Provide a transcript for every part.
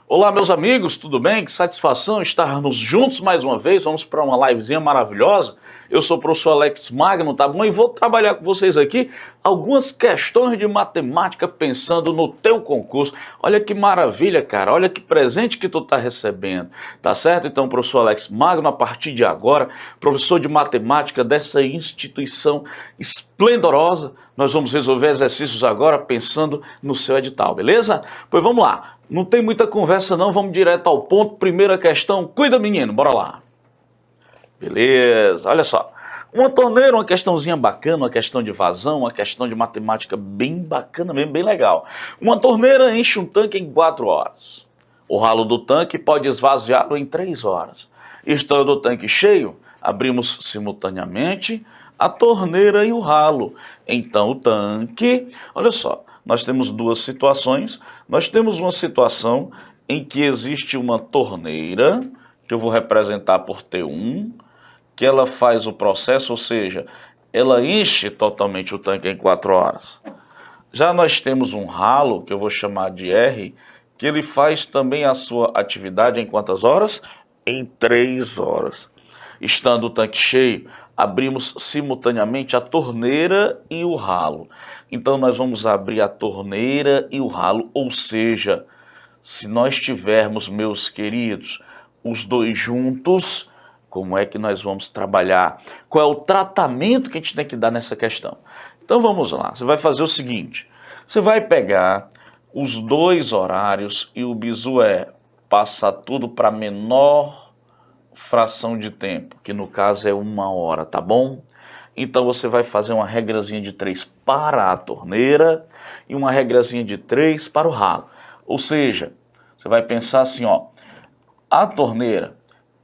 Olá, meus amigos, tudo bem? Que satisfação estarmos juntos mais uma vez. Vamos para uma livezinha maravilhosa. Eu sou o professor Alex Magno, tá bom? E vou trabalhar com vocês aqui algumas questões de matemática pensando no teu concurso. Olha que maravilha, cara. Olha que presente que tu tá recebendo, tá certo? Então, professor Alex Magno, a partir de agora, professor de matemática dessa instituição esplendorosa, nós vamos resolver exercícios agora pensando no seu edital, beleza? Pois vamos lá. Não tem muita conversa não, vamos direto ao ponto. Primeira questão, cuida menino, bora lá. Beleza, olha só. Uma torneira, uma questãozinha bacana, uma questão de vazão, uma questão de matemática bem bacana mesmo, bem legal. Uma torneira enche um tanque em 4 horas. O ralo do tanque pode esvaziá-lo em 3 horas. Estando o tanque cheio, abrimos simultaneamente a torneira e o ralo. Então o tanque, olha só, nós temos duas situações. Nós temos uma situação em que existe uma torneira, que eu vou representar por T1, que ela faz o processo, ou seja, ela enche totalmente o tanque em 4 horas. Já nós temos um ralo, que eu vou chamar de R, que ele faz também a sua atividade em quantas horas? Em 3 horas. Estando o tanque cheio, abrimos simultaneamente a torneira e o ralo. Então nós vamos abrir a torneira e o ralo, ou seja, se nós tivermos, meus queridos, os dois juntos, como é que nós vamos trabalhar? Qual é o tratamento que a gente tem que dar nessa questão? Então vamos lá, você vai fazer o seguinte, você vai pegar os dois horários e o bizu é passar tudo para menor fração de tempo, que no caso é 1 hora, tá bom? Então você vai fazer uma regrazinha de 3 para a torneira e uma regrazinha de 3 para o ralo. Ou seja, você vai pensar assim, ó, a torneira,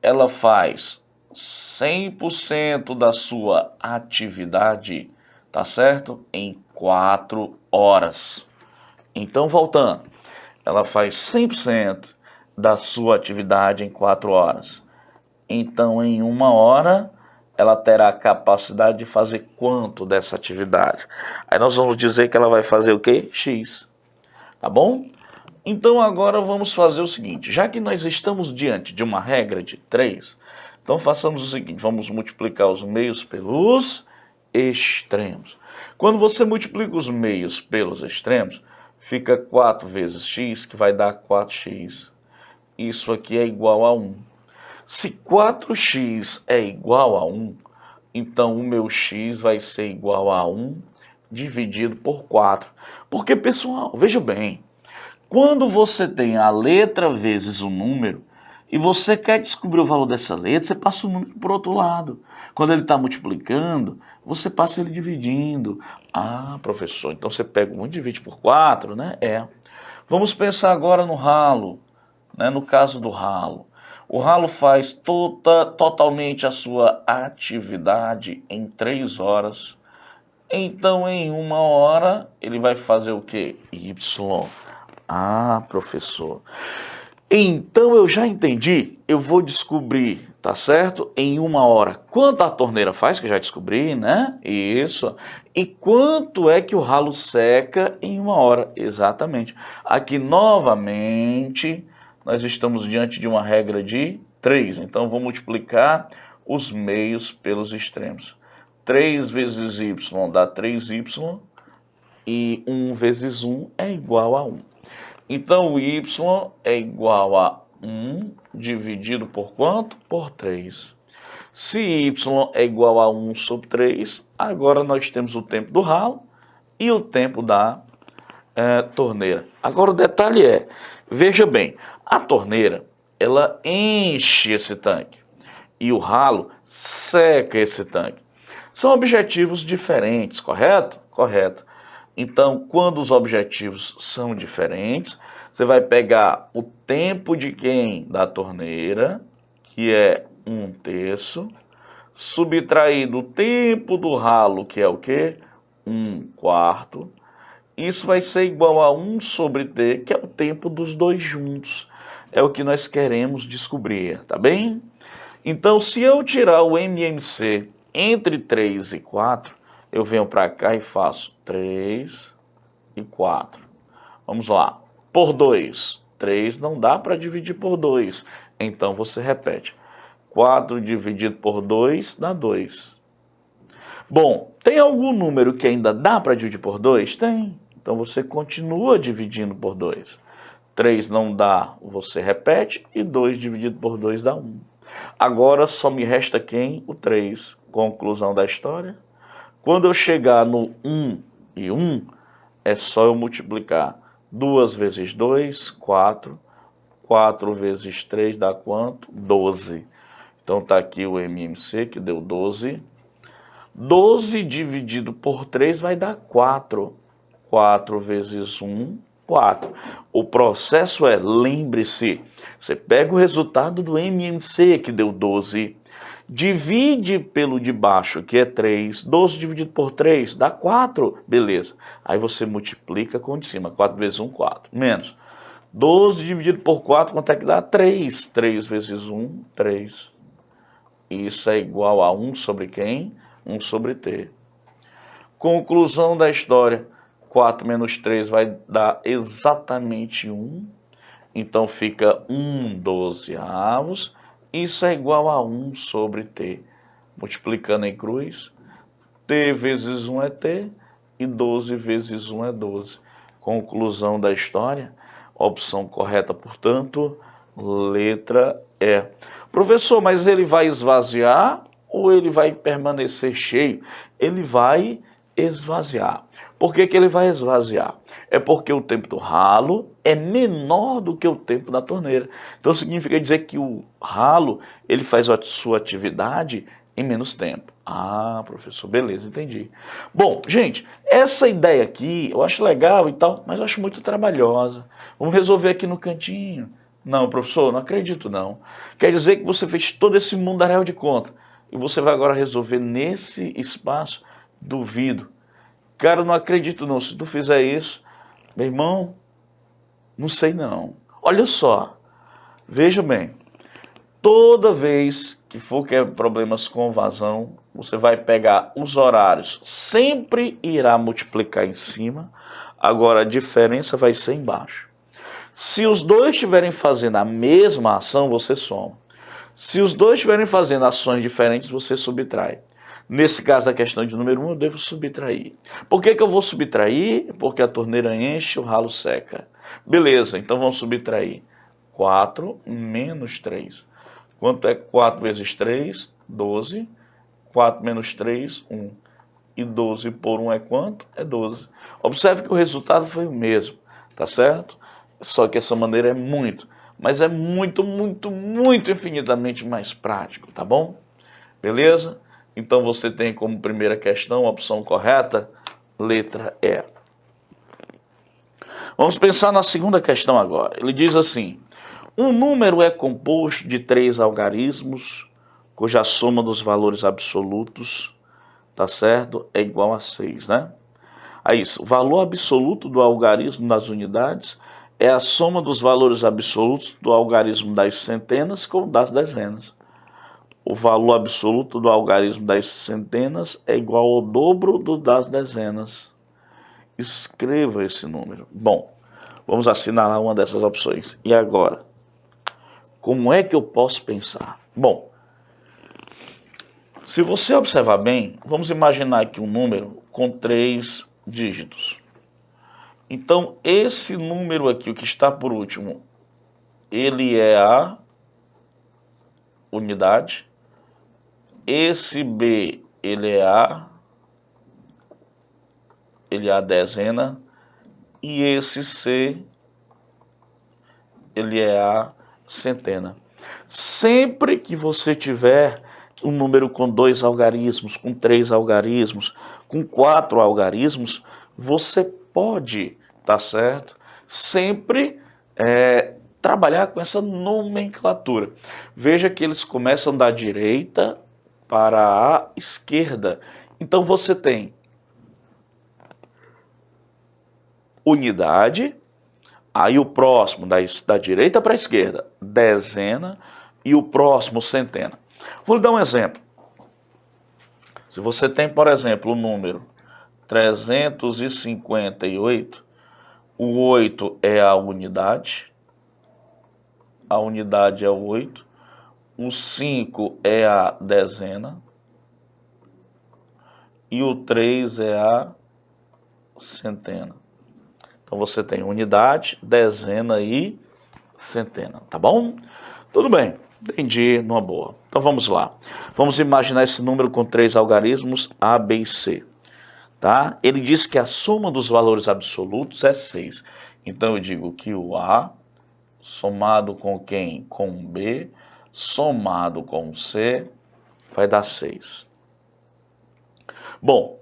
ela faz 100% da sua atividade, tá certo? Em 4 horas. Então, voltando, ela faz 100% da sua atividade em 4 horas. Então, em 1 hora, ela terá a capacidade de fazer quanto dessa atividade? Aí nós vamos dizer que ela vai fazer o quê? X. Tá bom? Então agora vamos fazer o seguinte, já que nós estamos diante de uma regra de 3, então façamos o seguinte, vamos multiplicar os meios pelos extremos. Quando você multiplica os meios pelos extremos, fica 4 vezes x, que vai dar 4x. Isso aqui é igual a 1. Se 4x é igual a 1, então o meu x vai ser igual a 1 dividido por 4. Porque, pessoal, veja bem, quando você tem a letra vezes o número, e você quer descobrir o valor dessa letra, você passa o número para o outro lado. Quando ele está multiplicando, você passa ele dividindo. Ah, professor, então você pega 1 e divide por 4, né? É. Vamos pensar agora no ralo, né? No caso do ralo. O ralo faz totalmente a sua atividade em 3 horas. Então, em 1 hora, ele vai fazer o quê? Y. Ah, professor. Então eu já entendi, eu vou descobrir, tá certo? Em 1 hora, quanto a torneira faz, que eu já descobri, né? Isso. E quanto é que o ralo seca em 1 hora? Exatamente. Aqui, novamente, nós estamos diante de uma regra de 3. Então, vou multiplicar os meios pelos extremos. 3 vezes y dá 3y e 1 vezes 1 é igual a 1. Então, o y é igual a 1 dividido por quanto? Por 3. Se y é igual a 1 sobre 3, agora nós temos o tempo do ralo e o tempo da torneira. Agora o detalhe é, veja bem, a torneira, ela enche esse tanque e o ralo seca esse tanque. São objetivos diferentes, correto? Correto. Então, quando os objetivos são diferentes, você vai pegar o tempo de quem? Da torneira, que é 1/3, subtraído o tempo do ralo, que é o quê? 1/4. Isso vai ser igual a 1 sobre t, que é o tempo dos dois juntos. É o que nós queremos descobrir, tá bem? Então, se eu tirar o MMC entre 3 e 4, eu venho para cá e faço 3 e 4. Vamos lá. Por 2, 3 não dá para dividir por 2. Então você repete. 4 dividido por 2 dá 2. Bom, tem algum número que ainda dá para dividir por 2? Tem. Então você continua dividindo por 2. 3 não dá, você repete, e 2 dividido por 2 dá 1. Agora só me resta quem? O 3. Conclusão da história. Quando eu chegar no 1 e 1, é só eu multiplicar. 2 vezes 2, 4. 4 vezes 3 dá quanto? 12. Então está aqui o MMC, que deu 12. 12 dividido por 3 vai dar 4. 4 vezes 1, 4. O processo é, lembre-se, você pega o resultado do MMC, que deu 12, divide pelo de baixo, que é 3. 12 dividido por 3 dá 4. Beleza. Aí você multiplica com o de cima. 4 vezes 1, 4. Menos. 12 dividido por 4, quanto é que dá? 3. 3 vezes 1, 3. Isso é igual a 1 sobre quem? 1 sobre t. Conclusão da história. 4 menos 3 vai dar exatamente 1. Então fica 1 dozeavos. Isso é igual a 1 sobre t. Multiplicando em cruz. T vezes 1 é t. E 12 vezes 1 é 12. Conclusão da história. Opção correta, portanto, letra E. Professor, mas ele vai esvaziar ou ele vai permanecer cheio? Ele vai esvaziar. Por que ele vai esvaziar? É porque o tempo do ralo é menor do que o tempo da torneira. Então significa dizer que o ralo ele faz a sua atividade em menos tempo. Ah, professor, beleza, entendi. Bom, gente, essa ideia aqui eu acho legal e tal, mas eu acho muito trabalhosa. Vamos resolver aqui no cantinho. Não, professor, não acredito não. Quer dizer que você fez todo esse mundaréu de conta e você vai agora resolver nesse espaço? Duvido. Cara, não acredito não. Se tu fizer isso, meu irmão, não sei não. Olha só, veja bem, toda vez que for ter problemas com vazão, você vai pegar os horários, sempre irá multiplicar em cima, agora a diferença vai ser embaixo. Se os dois estiverem fazendo a mesma ação, você soma. Se os dois estiverem fazendo ações diferentes, você subtrai. Nesse caso, a questão de número 1, eu devo subtrair. Por que eu vou subtrair? Porque a torneira enche, o ralo seca. Beleza, então vamos subtrair. 4 menos 3. Quanto é 4 vezes 3? 12. 4 menos 3, 1. E 12 por 1 é quanto? É 12. Observe que o resultado foi o mesmo, tá certo? Só que essa maneira é muito, mas é muito, muito, muito infinitamente mais prático, tá bom? Beleza? Então você tem como primeira questão a opção correta, letra E. Vamos pensar na segunda questão agora. Ele diz assim: um número é composto de 3 algarismos, cuja soma dos valores absolutos, tá certo, é igual a 6, né? Aí isso, o valor absoluto do algarismo das unidades é a soma dos valores absolutos do algarismo das centenas com das dezenas. O valor absoluto do algarismo das centenas é igual ao dobro do das dezenas. Escreva esse número. Bom, vamos assinalar uma dessas opções. E agora? Como é que eu posso pensar? Bom, se você observar bem, vamos imaginar aqui um número com 3 dígitos. Então, esse número aqui, o que está por último, ele é a unidade. Esse B, ele é a dezena. E esse C, ele é a centena. Sempre que você tiver um número com 2 algarismos, com 3 algarismos, com 4 algarismos, você pode, tá certo? Sempre trabalhar com essa nomenclatura. Veja que eles começam da direita para a esquerda. Então você tem unidade, aí o próximo da direita para a esquerda, dezena, e o próximo centena. Vou lhe dar um exemplo. Se você tem, por exemplo, o número 358, o 8 é a unidade, a unidade é o 8, o 5 é a dezena e o 3 é a centena. Então você tem unidade, dezena e centena, tá bom? Tudo bem, entendi, numa boa. Então vamos lá. Vamos imaginar esse número com 3 algarismos A, B e C. Tá? Ele diz que a soma dos valores absolutos é 6. Então eu digo que o A, somado com quem? Com o B, somado com o C, vai dar 6. Bom,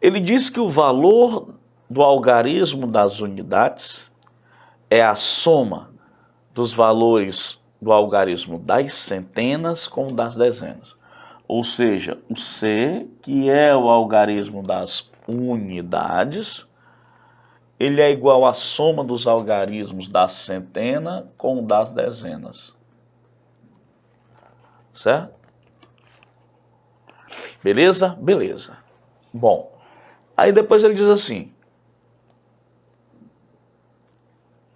ele diz que o valor do algarismo das unidades é a soma dos valores do algarismo das centenas com o das dezenas. Ou seja, o C, que é o algarismo das unidades, ele é igual à soma dos algarismos da centena com o das dezenas. Certo? Beleza? Beleza. Bom, aí depois ele diz assim: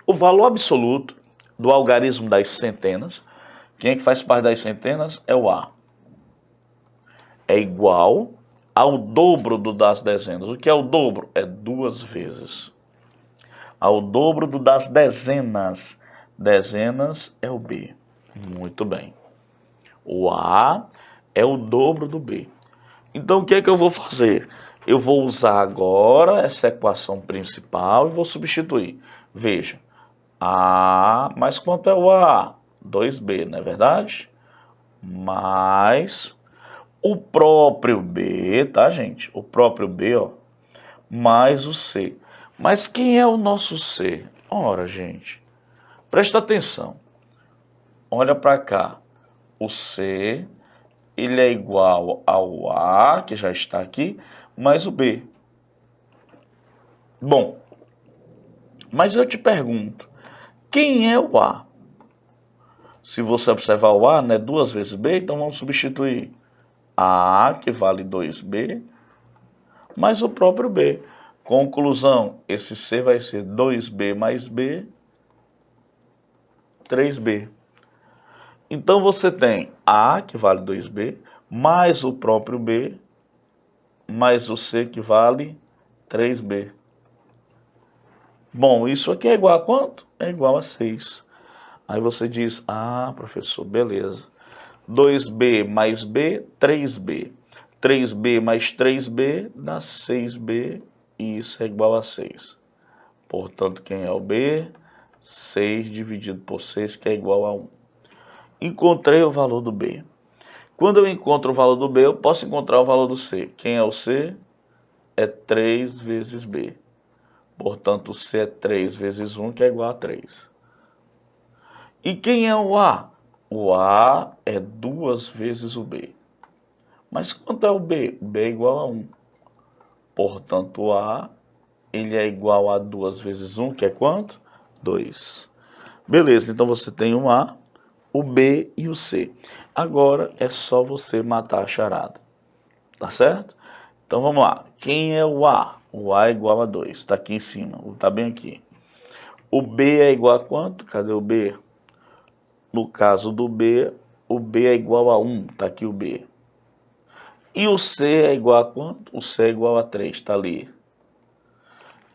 o valor absoluto do algarismo das centenas, quem é que faz parte das centenas? É o A. É igual ao dobro do das dezenas. O que é o dobro? É 2 vezes. Ao dobro do das dezenas. Dezenas é o B. Muito bem. O A é o dobro do B. Então o que é que eu vou fazer? Eu vou usar agora essa equação principal e vou substituir. Veja. A, mas quanto é o A? 2B, não é verdade? Mais o próprio B, tá, gente? O próprio B, ó, mais o C. Mas quem é o nosso C? Ora, gente, presta atenção. Olha para cá. O C, ele é igual ao A, que já está aqui, mais o B. Bom, mas eu te pergunto, quem é o A? Se você observar o A, né, 2 vezes B, então vamos substituir A, que vale 2B, mais o próprio B. Conclusão, esse C vai ser 2B mais B, 3B. Então você tem A, que vale 2B, mais o próprio B, mais o C, que vale 3B. Bom, isso aqui é igual a quanto? É igual a 6. Aí você diz, ah, professor, beleza. 2B mais B, 3B. 3B mais 3B dá 6B e isso é igual a 6. Portanto, quem é o B? 6 dividido por 6, que é igual a 1. Encontrei o valor do B. Quando eu encontro o valor do B, eu posso encontrar o valor do C. Quem é o C? É 3 vezes B. Portanto, o C é 3 vezes 1, que é igual a 3. E quem é o A? O A é 2 vezes o B. Mas quanto é o B? O B é igual a 1. Portanto, o A ele é igual a 2 vezes 1, que é quanto? 2. Beleza, então você tem o A, o B e o C. Agora é só você matar a charada. Tá certo? Então vamos lá. Quem é o A? O A é igual a 2. Está aqui em cima. Está bem aqui. O B é igual a quanto? Cadê o B? No caso do B, o B é igual a 1. Está aqui o B. E o C é igual a quanto? O C é igual a 3. Está ali.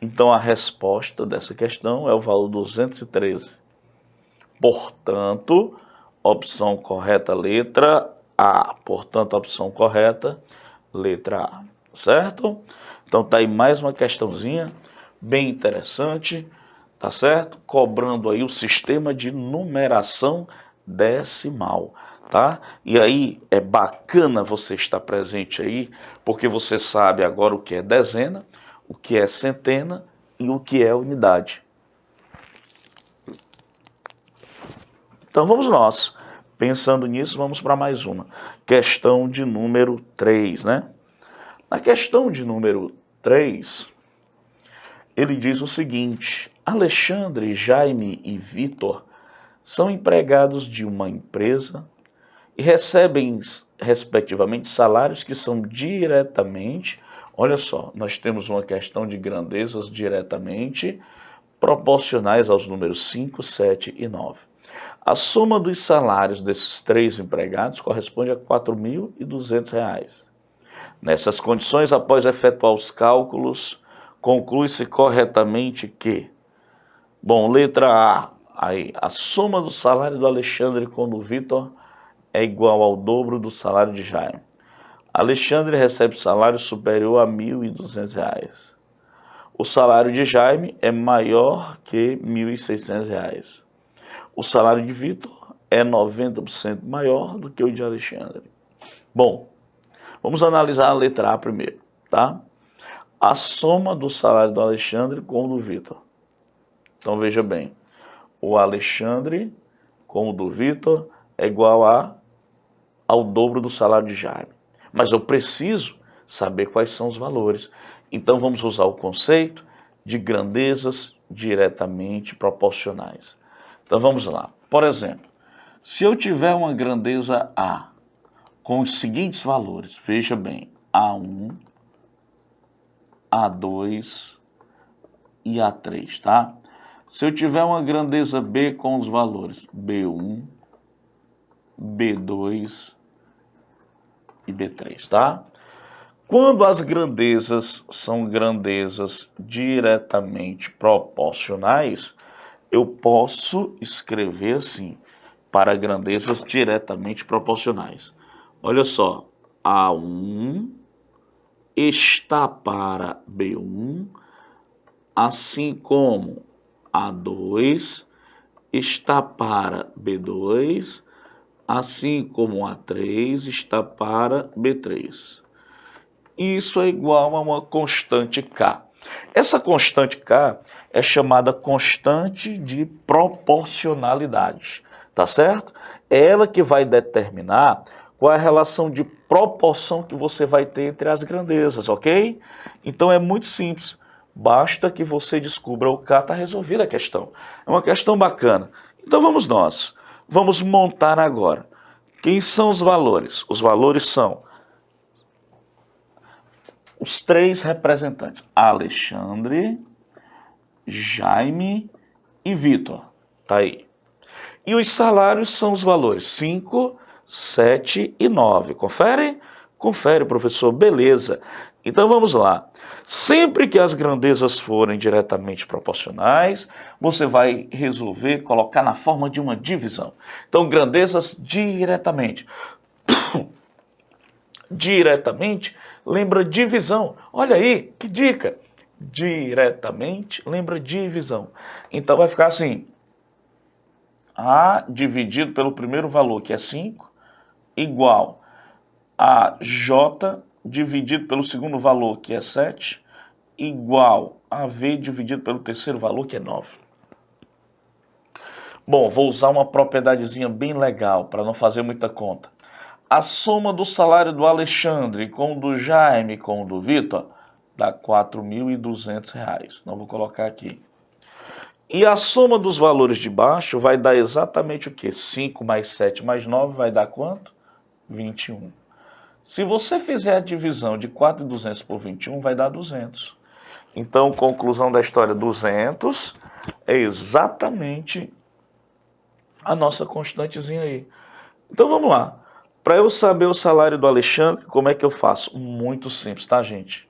Então a resposta dessa questão é o valor 213. Portanto, opção correta, letra A. Portanto, opção correta, letra A. Certo? Então tá aí mais uma questãozinha bem interessante, tá certo? Cobrando aí o sistema de numeração decimal, tá? E aí é bacana você estar presente aí, porque você sabe agora o que é dezena, o que é centena e o que é unidade. Então vamos nós. Pensando nisso, vamos para mais uma. Questão de número 3, né? Na questão de número 3, ele diz o seguinte: Alexandre, Jaime e Vitor são empregados de uma empresa e recebem, respectivamente, salários que são diretamente, olha só, nós temos uma questão de grandezas diretamente proporcionais aos números 5, 7 e 9. A soma dos salários desses 3 empregados corresponde a R$ 4.200. Nessas condições, após efetuar os cálculos, conclui-se corretamente que, bom, letra A, aí, a soma do salário do Alexandre com o do Vitor é igual ao dobro do salário de Jaime. Alexandre recebe salário superior a R$ 1.200. O salário de Jaime é maior que R$ 1.600. O salário de Vitor é 90% maior do que o de Alexandre. Bom, vamos analisar a letra A primeiro, tá? A soma do salário do Alexandre com o do Vitor. Então veja bem, o Alexandre com o do Vitor é igual ao dobro do salário de Jaime. Mas eu preciso saber quais são os valores. Então vamos usar o conceito de grandezas diretamente proporcionais. Então vamos lá. Por exemplo, se eu tiver uma grandeza A com os seguintes valores, veja bem, A1, A2 e A3, tá? Se eu tiver uma grandeza B com os valores B1, B2 e B3, tá? Quando as grandezas são grandezas diretamente proporcionais, eu posso escrever assim, para grandezas diretamente proporcionais. Olha só, A1 está para B1, assim como A2 está para B2, assim como A3 está para B3. Isso é igual a uma constante K. Essa constante K é chamada constante de proporcionalidade, tá certo? É ela que vai determinar qual é a relação de proporção que você vai ter entre as grandezas, ok? Então é muito simples, basta que você descubra o K, está resolvida a questão. É uma questão bacana. Então vamos montar agora. Quem são os valores? Os valores são os 3 representantes, Alexandre, Jaime e Vitor, tá aí. E os salários são os valores 5, 7 e 9, confere? Confere, professor, beleza. Então vamos lá. Sempre que as grandezas forem diretamente proporcionais, você vai resolver colocar na forma de uma divisão. Então, grandezas diretamente. Diretamente lembra divisão. Olha aí, que dica. Diretamente lembra divisão. Então vai ficar assim. A dividido pelo primeiro valor, que é 5, igual a J dividido pelo segundo valor, que é 7, igual a V dividido pelo terceiro valor, que é 9. Bom, vou usar uma propriedadezinha bem legal para não fazer muita conta. A soma do salário do Alexandre com o do Jaime com o do Vitor dá R$ 4.200. Não vou colocar aqui. E a soma dos valores de baixo vai dar exatamente o quê? 5 mais 7 mais 9 vai dar quanto? 21. Se você fizer a divisão de 4.200 por 21, vai dar 200. Então, conclusão da história, 200 é exatamente a nossa constantezinha aí. Então, vamos lá. Para eu saber o salário do Alexandre, como é que eu faço? Muito simples, tá, gente?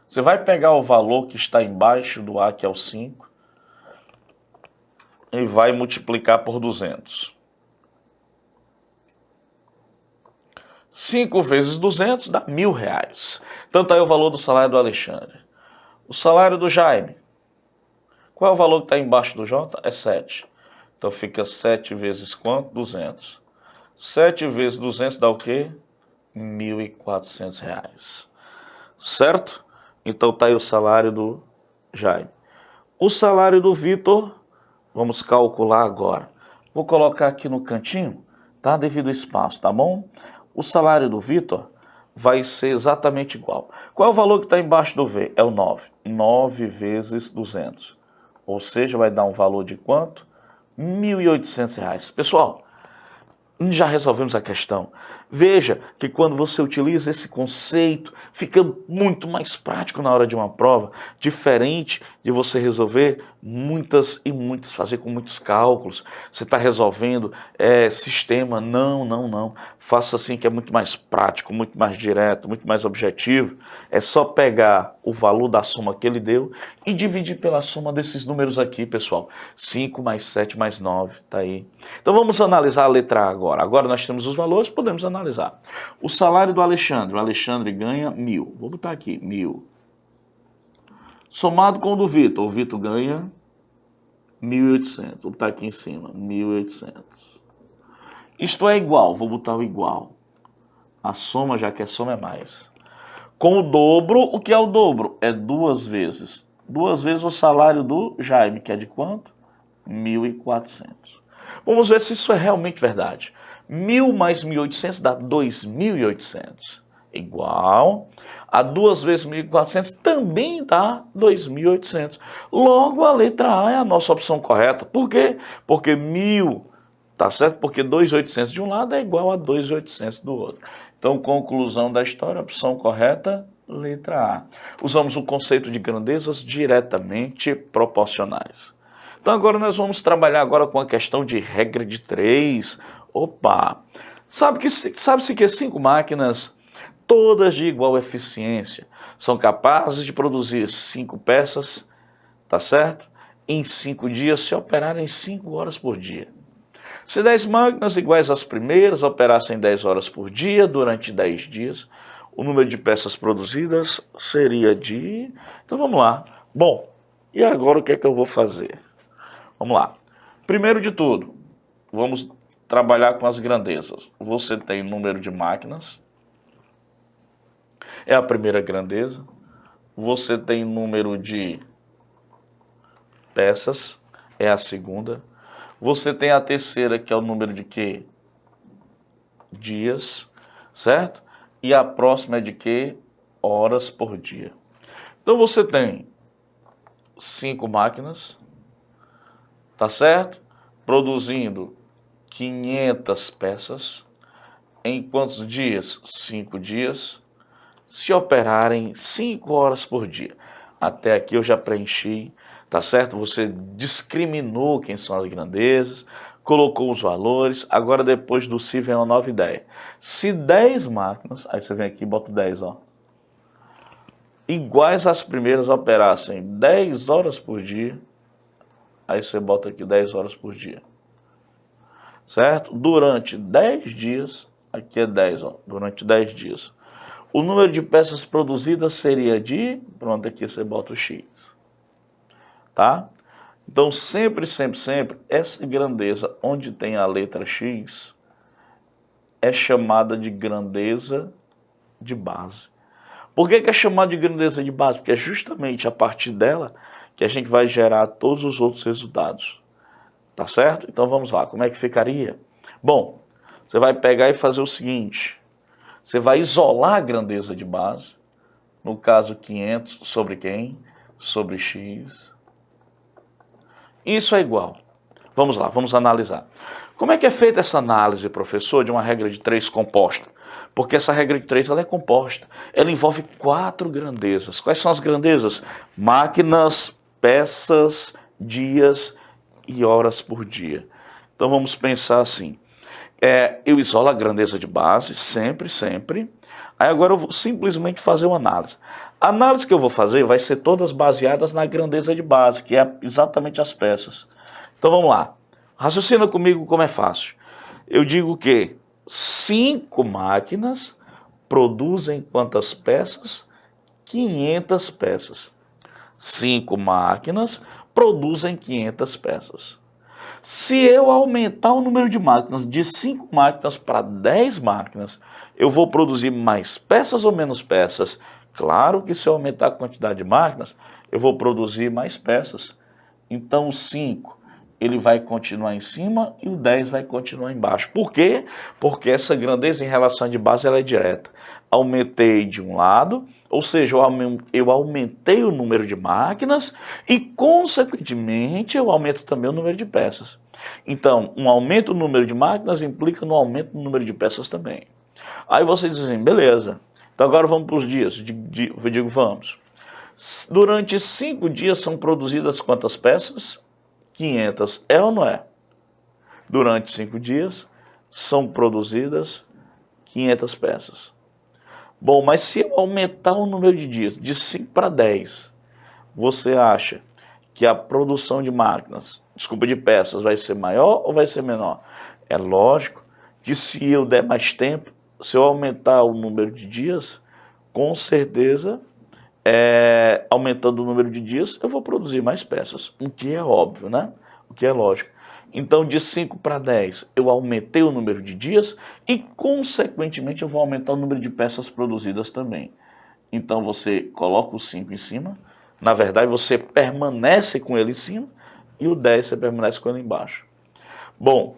Você vai pegar o valor que está embaixo do A, que é o 5, e vai multiplicar por 200. 5 vezes 200 dá R$ 1.000. Então tá aí o valor do salário do Alexandre. O salário do Jaime. Qual é o valor que está embaixo do J? É 7. Então fica 7 vezes quanto? 200. 7 vezes 200 dá o quê? R$ 1.400. Certo? Então tá aí o salário do Jaime. O salário do Vitor, vamos calcular agora. Vou colocar aqui no cantinho, tá? Devido ao espaço, tá bom? O salário do Vitor vai ser exatamente igual. Qual é o valor que está embaixo do V? É o 9. 9 vezes 200. Ou seja, vai dar um valor de quanto? R$ 1.800. Pessoal, Já resolvemos a questão. Veja que quando você utiliza esse conceito, fica muito mais prático na hora de uma prova, diferente de você resolver muitas e muitas, fazer com muitos cálculos. Você está resolvendo sistema, não. Faça assim que é muito mais prático, muito mais direto, muito mais objetivo. É só pegar o valor da soma que ele deu e dividir pela soma desses números aqui, pessoal. 5 mais 7 mais 9, tá aí. Então vamos analisar a letra A agora. Agora nós temos os valores, podemos analisar. O salário do Alexandre. O Alexandre ganha 1.000. Vou botar aqui, 1.000. Somado com o do Vitor. O Vitor ganha 1.800. Vou botar aqui em cima, 1.800. Isto é igual. Vou botar o igual. A soma, já que a soma é mais. Com o dobro, o que é o dobro? É 2 vezes. 2 vezes o salário do Jaime, que é de quanto? 1.400. Vamos ver se isso é realmente verdade. 1.000 mais 1.800 dá 2.800. Igual a 2 vezes 1.400 também dá 2.800. Logo, a letra A é a nossa opção correta. Por quê? Porque 1.000, tá certo? Porque 2.800 de um lado é igual a 2.800 do outro. Então, conclusão da história, opção correta, letra A. Usamos o conceito de grandezas diretamente proporcionais. Então agora nós vamos trabalhar agora com a questão de regra de 3. Opa! Sabe-se que 5 máquinas, todas de igual eficiência, são capazes de produzir 5 peças, tá certo? Em 5 dias, se operarem 5 horas por dia. Se 10 máquinas iguais às primeiras operassem 10 horas por dia durante 10 dias, o número de peças produzidas seria de... Então vamos lá. Bom, e agora o que é que eu vou fazer? Vamos lá. Primeiro de tudo, vamos trabalhar com as grandezas. Você tem número de máquinas, é a primeira grandeza. Você tem número de peças, é a segunda. Você tem a terceira, que é o número de quê? Dias, certo? E a próxima é de quê? Horas por dia. Então você tem 5 máquinas, tá certo? Produzindo 500 peças. Em quantos dias? 5 dias. Se operarem 5 horas por dia. Até aqui eu já preenchi, tá certo? Você discriminou quem são as grandezas, colocou os valores. Agora depois do se vem uma nova ideia. Se 10 máquinas, aí você vem aqui e bota 10, ó. Iguais às primeiras operassem 10 horas por dia, aí você bota aqui 10 horas por dia, certo? Durante 10 dias, aqui é 10, ó, durante 10 dias. O número de peças produzidas seria de, pronto, aqui você bota o X, tá? Então sempre, essa grandeza onde tem a letra X é chamada de grandeza de base. Por que é chamada de grandeza de base? Porque é justamente a partir dela que a gente vai gerar todos os outros resultados. Tá certo? Então vamos lá, como é que ficaria? Bom, você vai pegar e fazer o seguinte. Você vai isolar a grandeza de base. No caso, 500 sobre quem? Sobre x. Isso é igual. Vamos lá, vamos analisar. Como é que é feita essa análise, professor, de uma regra de 3 composta? Porque essa regra de 3 ela é composta. Ela envolve 4 grandezas. Quais são as grandezas? Máquinas, peças, dias e horas por dia. Então vamos pensar assim. Eu isolo a grandeza de base, sempre. Aí agora eu vou simplesmente fazer uma análise. A análise que eu vou fazer vai ser todas baseadas na grandeza de base, que é exatamente as peças. Então vamos lá. Raciocina comigo como é fácil. Eu digo que 5 máquinas produzem quantas peças? 500 peças. 5 máquinas produzem 500 peças. Se eu aumentar o número de máquinas de 5 máquinas para 10 máquinas, eu vou produzir mais peças ou menos peças? Claro que se eu aumentar a quantidade de máquinas, eu vou produzir mais peças. Então 5 ele vai continuar em cima e o 10 vai continuar embaixo. Por quê? Porque essa grandeza em relação de base ela é direta. Aumentei de um lado, ou seja, eu aumentei o número de máquinas e, consequentemente, eu aumento também o número de peças. Então, um aumento no número de máquinas implica no aumento no número de peças também. Aí vocês dizem, beleza, então agora vamos para os dias. Eu digo, vamos. Durante 5 dias são produzidas quantas peças? 500, é ou não é? Durante 5 dias são produzidas 500 peças. Bom, mas se eu aumentar o número de dias de 5 para 10, você acha que a produção de máquinas, de peças, vai ser maior ou vai ser menor? É lógico que se eu der mais tempo, se eu aumentar o número de dias, com certeza, aumentando o número de dias, eu vou produzir mais peças, o que é óbvio, né? O que é lógico. Então, de 5 para 10, eu aumentei o número de dias e, consequentemente, eu vou aumentar o número de peças produzidas também. Então, você coloca o 5 em cima, na verdade, você permanece com ele em cima e o 10 você permanece com ele embaixo. Bom,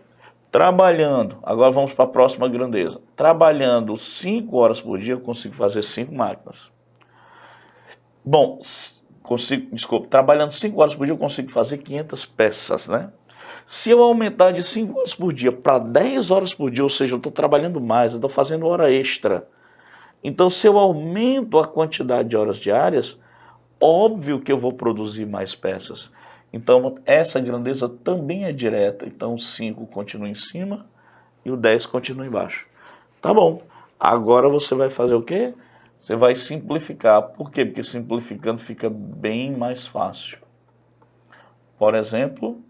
trabalhando, agora vamos para a próxima grandeza. Trabalhando 5 horas por dia, eu consigo fazer 5 máquinas. Bom, trabalhando 5 horas por dia eu consigo fazer 500 peças, né? Se eu aumentar de 5 horas por dia para 10 horas por dia, ou seja, eu estou trabalhando mais, eu estou fazendo hora extra. Então, se eu aumento a quantidade de horas diárias, óbvio que eu vou produzir mais peças. Então, essa grandeza também é direta. Então, o 5 continua em cima e o 10 continua embaixo. Tá bom. Agora você vai fazer o quê? Você vai simplificar. Por quê? Porque simplificando fica bem mais fácil. Por exemplo,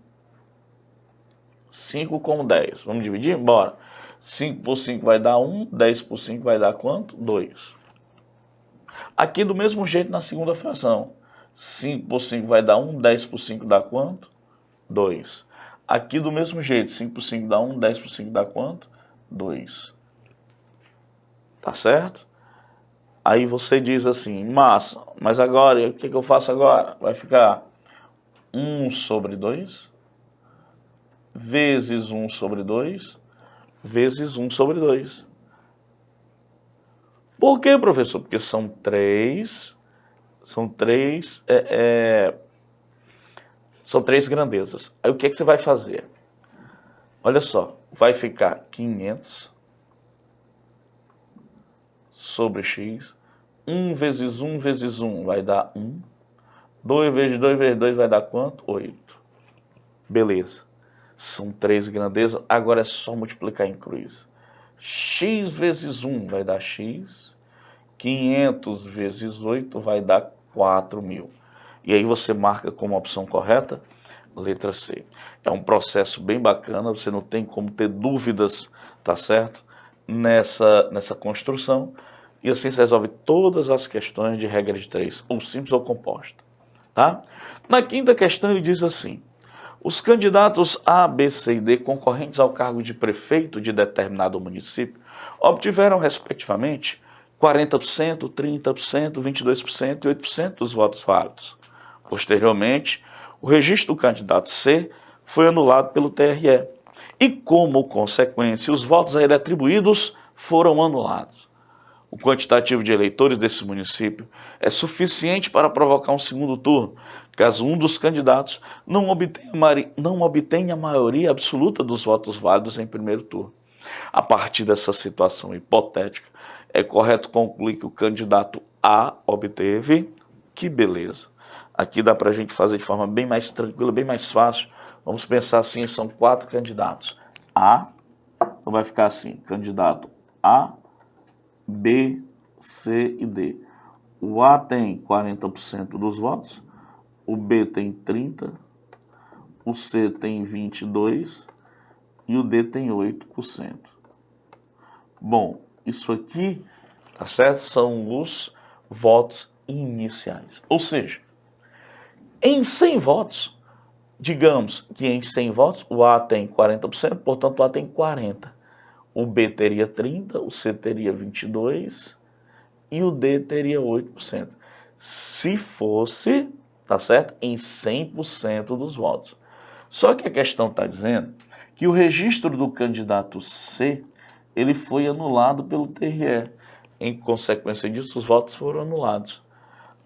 5 com 10. Vamos dividir? Bora. 5 por 5 vai dar 1, 10 por 5 vai dar quanto? 2. Aqui do mesmo jeito na segunda fração. 5 por 5 vai dar 1, 10 por 5 dá quanto? 2. Aqui do mesmo jeito, 5 por 5 dá 1, 10 por 5 dá quanto? 2. Tá certo? Aí você diz assim, massa, mas agora, o que eu faço agora? Vai ficar 1 sobre 2, vezes 1 sobre 2, vezes 1 sobre 2. Por quê, professor? Porque são três grandezas. Aí o que você vai fazer? Olha só, vai ficar 500 sobre x, 1 vezes 1 vezes 1 vai dar 1, 2 vezes 2 vezes 2 vai dar quanto? 8. Beleza. São 3 grandezas, agora é só multiplicar em cruz. X vezes 1 vai dar x, 500 vezes 8 vai dar 4.000. E aí você marca como opção correta, letra C. É um processo bem bacana, você não tem como ter dúvidas, tá certo? Nessa construção. E assim você resolve todas as questões de regra de 3, ou simples ou composta. Tá? Na quinta questão ele diz assim: os candidatos A, B, C e D concorrentes ao cargo de prefeito de determinado município obtiveram, respectivamente, 40%, 30%, 22% e 8% dos votos válidos. Posteriormente, o registro do candidato C foi anulado pelo TRE e, como consequência, os votos a ele atribuídos foram anulados. O quantitativo de eleitores desse município é suficiente para provocar um segundo turno, caso um dos candidatos não obtenha a maioria absoluta dos votos válidos em primeiro turno. A partir dessa situação hipotética, é correto concluir que o candidato A obteve, que beleza. Aqui dá para a gente fazer de forma bem mais tranquila, bem mais fácil. Vamos pensar assim, são 4 candidatos. A, então vai ficar assim, candidato A, B, C e D. O A tem 40% dos votos, o B tem 30%, o C tem 22% e o D tem 8%. Bom, isso aqui, tá certo? São os votos iniciais. Ou seja, em 100 votos, digamos que em 100 votos, o A tem 40%, portanto o A tem 40%. O B teria 30%, o C teria 22% e o D teria 8%. Se fosse, tá certo? Em 100% dos votos. Só que a questão está dizendo que o registro do candidato C, ele foi anulado pelo TRE. Em consequência disso, os votos foram anulados.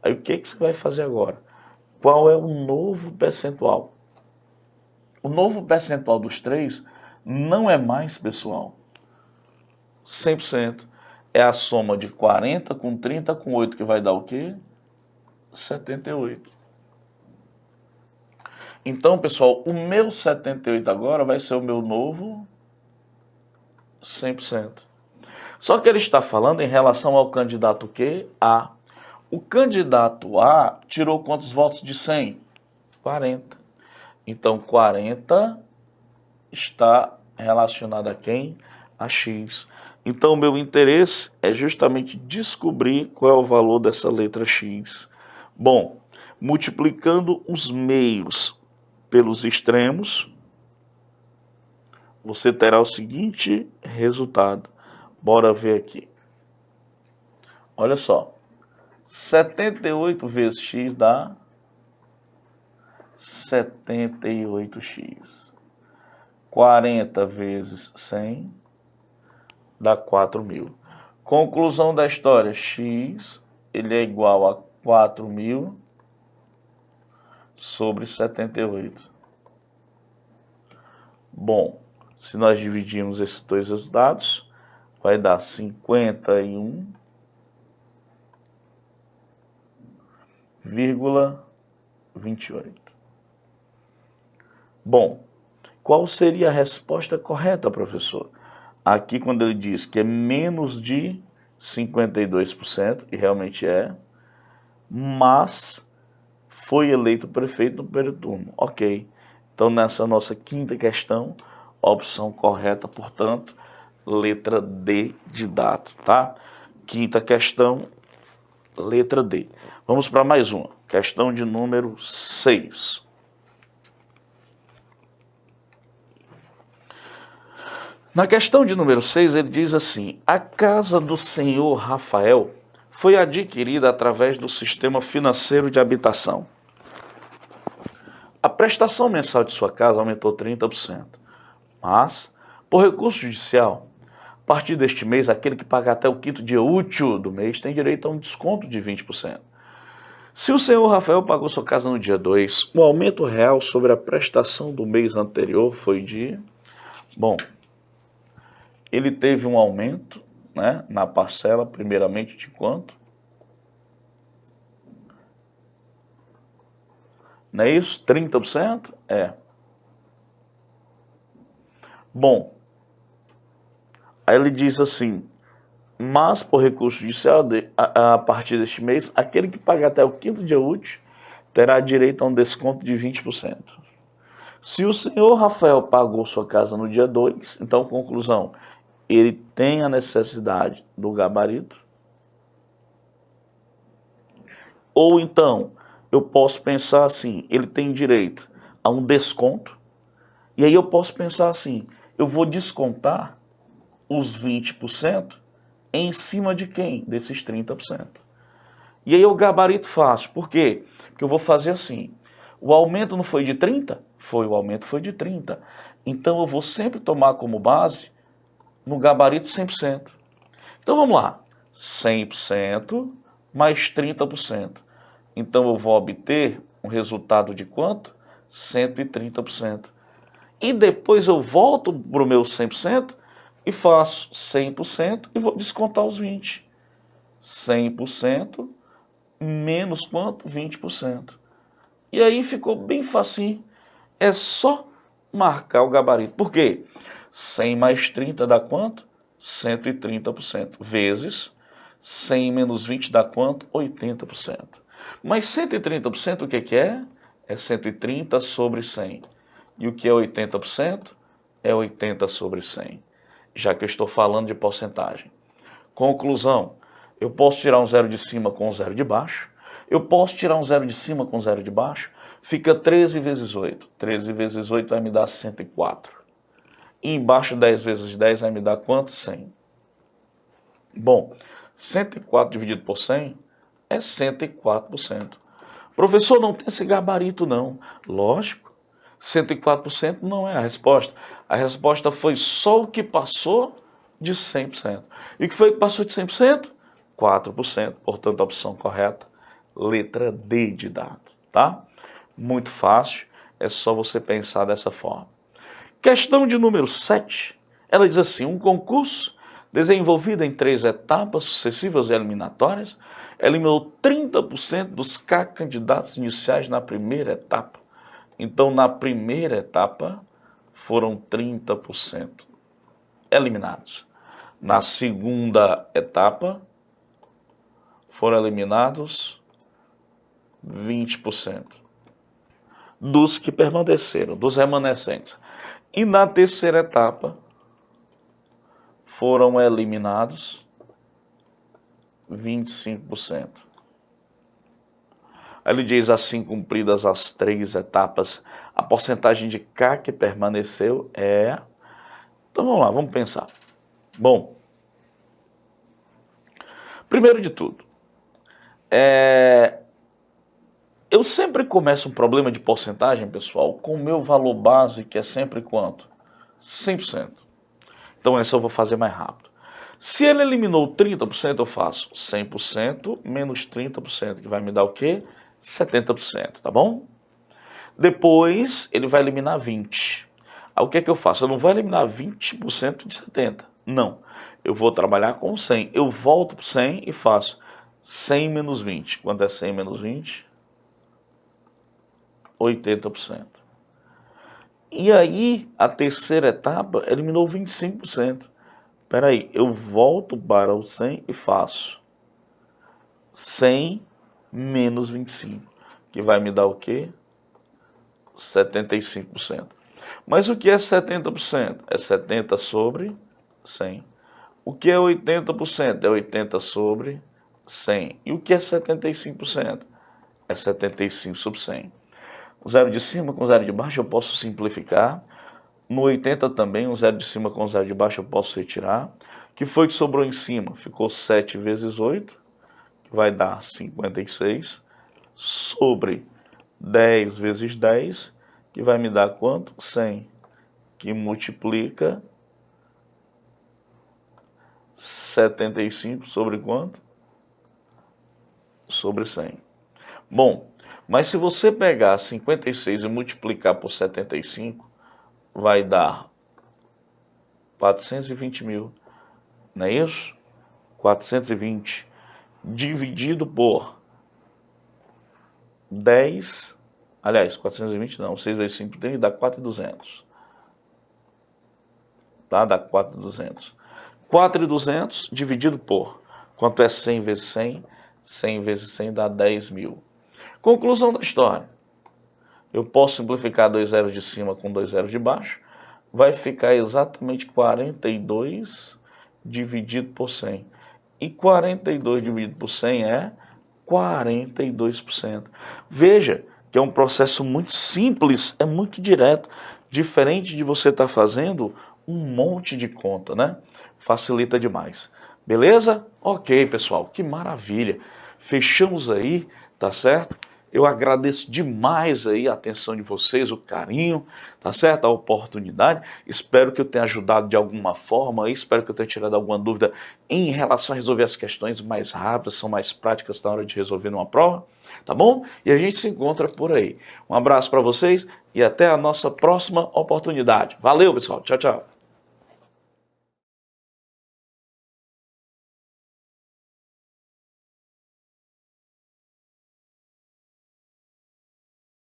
Aí o que você vai fazer agora? Qual é o novo percentual? O novo percentual dos três não é mais, pessoal, 100%. É a soma de 40 com 30 com 8, que vai dar o quê? 78. Então, pessoal, o meu 78 agora vai ser o meu novo 100%. Só que ele está falando em relação ao candidato Q, A. O candidato A tirou quantos votos de 100? 40. Então, 40 está relacionado a quem? A X. Então, o meu interesse é justamente descobrir qual é o valor dessa letra X. Bom, multiplicando os meios pelos extremos, você terá o seguinte resultado. Bora ver aqui. Olha só. 78 vezes x dá 78x. 40 vezes 100 dá 4.000. Conclusão da história, x ele é igual a 4.000 sobre 78. Bom, se nós dividirmos esses dois resultados, vai dar 51,28. Bom, qual seria a resposta correta, professor? Aqui, quando ele diz que é menos de 52%, e realmente é, mas foi eleito prefeito no primeiro turno. Ok. Então, nessa nossa quinta questão, a opção correta, portanto, letra D de dado, tá? Quinta questão, letra D. Vamos para mais uma. Questão de número 6. Na questão de número 6, ele diz assim: a casa do senhor Rafael foi adquirida através do sistema financeiro de habitação. A prestação mensal de sua casa aumentou 30%, mas, por recurso judicial, a partir deste mês, aquele que pagar até o quinto dia útil do mês tem direito a um desconto de 20%. Se o senhor Rafael pagou sua casa no dia 2, o aumento real sobre a prestação do mês anterior foi de... Bom, ele teve um aumento, né, na parcela, primeiramente, de quanto? Não é isso? 30%? É. Bom, aí ele diz assim, mas por recurso judicial, a partir deste mês, aquele que pagar até o quinto dia útil terá direito a um desconto de 20%. Se o senhor Rafael pagou sua casa no dia 2, então, conclusão, ele tem a necessidade do gabarito? Ou então, eu posso pensar assim, ele tem direito a um desconto, e aí eu posso pensar assim, eu vou descontar os 20% em cima de quem? Desses 30%. E aí eu gabarito fácil, por quê? Porque eu vou fazer assim, o aumento não foi de 30? Foi, o aumento foi de 30. Então eu vou sempre tomar como base no gabarito 100%. Então vamos lá, 100% mais 30%. Então eu vou obter um resultado de quanto? 130%. E depois eu volto para o meu 100% e faço 100% e vou descontar os 20%. 100% menos quanto? 20%. E aí ficou bem facinho. É só marcar o gabarito. Por quê? 100 mais 30 dá quanto? 130%. Vezes 100 menos 20 dá quanto? 80%. Mas 130% o que é? É 130 sobre 100. E o que é 80%? É 80 sobre 100. Já que eu estou falando de porcentagem. Conclusão, eu posso tirar um zero de cima com um zero de baixo. Eu posso tirar um zero de cima com um zero de baixo. Fica 13 vezes 8. 13 vezes 8 vai me dar 104. E embaixo 10 vezes 10 vai me dar quanto? 100. Bom, 104 dividido por 100 é 104%. Professor, não tem esse gabarito não. Lógico. 104% não é a resposta. A resposta foi só o que passou de 100%. E o que foi que passou de 100%? 4%. Portanto, a opção correta, letra D de dado, tá? Muito fácil, é só você pensar dessa forma. Questão de número 7, ela diz assim, um concurso desenvolvido em 3 etapas sucessivas e eliminatórias, eliminou 30% dos candidatos iniciais na primeira etapa. Então, na primeira etapa, foram 30% eliminados. Na segunda etapa, foram eliminados 20% dos que permaneceram, dos remanescentes. E na terceira etapa, foram eliminados 25%. Ele diz assim, cumpridas as 3 etapas, a porcentagem de K que permaneceu é... Então vamos lá, vamos pensar. Bom, primeiro de tudo, eu sempre começo um problema de porcentagem, pessoal, com o meu valor base, que é sempre quanto? 100%. Então essa eu vou fazer mais rápido. Se ele eliminou 30%, eu faço 100% menos 30%, que vai me dar o quê? 70%, tá bom? Depois ele vai eliminar 20%. Aí o que é que eu faço? Eu não vou eliminar 20% de 70%. Não. Eu vou trabalhar com 100. Eu volto para 100 e faço 100 menos 20. Quanto é 100 menos 20? 80%. E aí, a terceira etapa eliminou 25%. Espera aí, eu volto para o 100 e faço 100 menos 25, que vai me dar o quê? 75%. Mas o que é 70%? É 70 sobre 100. O que é 80%? É 80 sobre 100. E o que é 75%? É 75 sobre 100. O zero de cima com o zero de baixo eu posso simplificar. No 80 também, o zero de cima com o zero de baixo eu posso retirar. O que foi que sobrou em cima? Ficou 7 vezes 8, que vai dar 56, sobre 10 vezes 10, que vai me dar quanto? 100, que multiplica 75 sobre quanto? Sobre 100. Bom, mas se você pegar 56 e multiplicar por 75, vai dar 420 mil, não é isso? 420 dividido por 10, aliás, 420 não, 6 vezes 5, 30, dá 4.200. Tá? Dá 4.200. 4.200 dividido por, quanto é 100 vezes 100? 100 vezes 100 dá 10 mil. Conclusão da história. Eu posso simplificar 2 zeros de cima com 2 zeros de baixo. Vai ficar exatamente 42 dividido por 100. E 42 dividido por 100 é 42%. Veja que é um processo muito simples, é muito direto. Diferente de você estar fazendo um monte de conta, né? Facilita demais. Beleza? Ok, pessoal, que maravilha. Fechamos aí, tá certo? Eu agradeço demais aí a atenção de vocês, o carinho, tá certo? A oportunidade. Espero que eu tenha ajudado de alguma forma, espero que eu tenha tirado alguma dúvida em relação a resolver as questões mais rápidas, são mais práticas na hora de resolver numa prova, tá bom? E a gente se encontra por aí. Um abraço para vocês e até a nossa próxima oportunidade. Valeu, pessoal. Tchau, tchau.